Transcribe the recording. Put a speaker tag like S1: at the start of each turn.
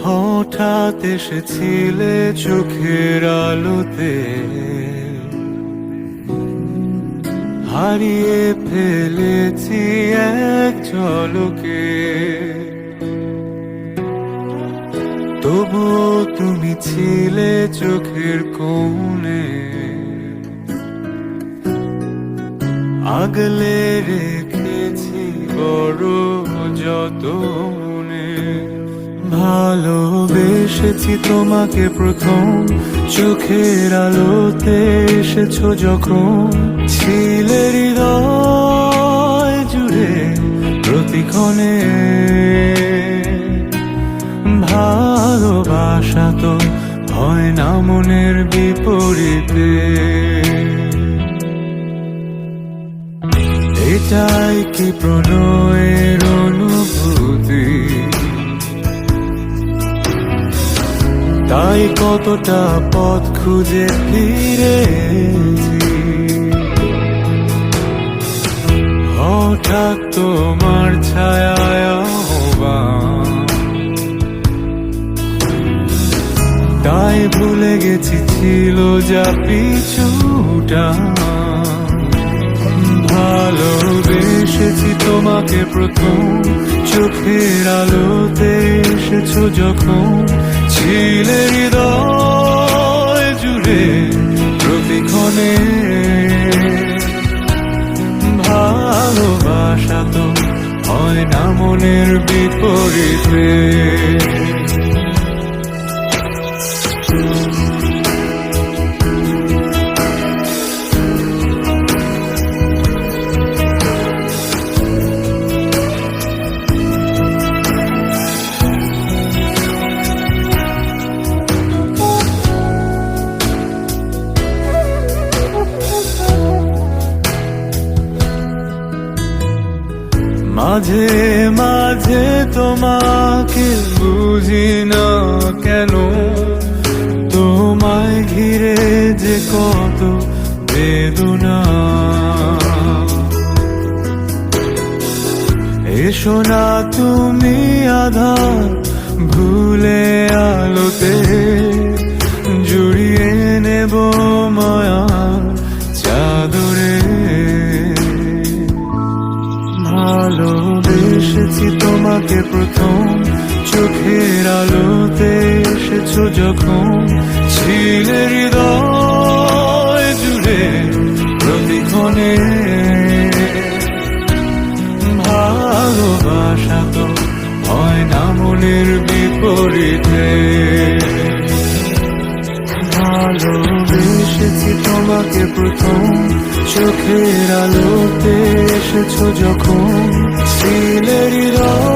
S1: হঠাৎ এসেছিলে চোখের আলোতে, হারিয়ে ফেলেছি এক ঝলকে। তবুও তুমি ছিলে চোখের কোণে, আগলে রেখেছি বড় যতনে। ভালোবেসেছি তোমাকে প্রথম, চোখের আলোতে এসেছো যখন। ছিলে হৃদয় জুড়ে প্রতিক্ষণে, ভালোবাসা তো হয় না মনের বিপরীতে। এটাই কি প্রণয়ের অনুভূতি? তাই কতটা পথ খুঁজে ফিরেছি, হঠাৎ তোমার ছায়ায় আহ্বান। তাই ভুলে গেছি ছিল যা পিছুটা। ভালোবেসেছি তোমাকে প্রথম, চোখের আলোতে এসেছো যখন। ছিলে হৃদয় জুড়ে প্রতিক্ষণে, ভালোবাসা তো হয় না মনের বিপরীতে। মাঝে মাঝে তোমাকে বুঝি না কেন, তোমায় ঘিরে যে কত বেদনা। এসো না তুমি আধার ভুলে আলোতে, জড়িয়ে নেব মায়ার চাদরে। ভালোবেসেছি তোমাকে প্রথম, চোখের আলোতে এসেছো যখন। ছিলে হৃদয় জুড়ে প্রতিক্ষণে, ভালোবাসা তো হয় না মনের বিপরীতে। ভালোবেসেছি তোমাকে প্রথম, চোখের আলোতে এসেছো যখন। ছিলে হৃদয়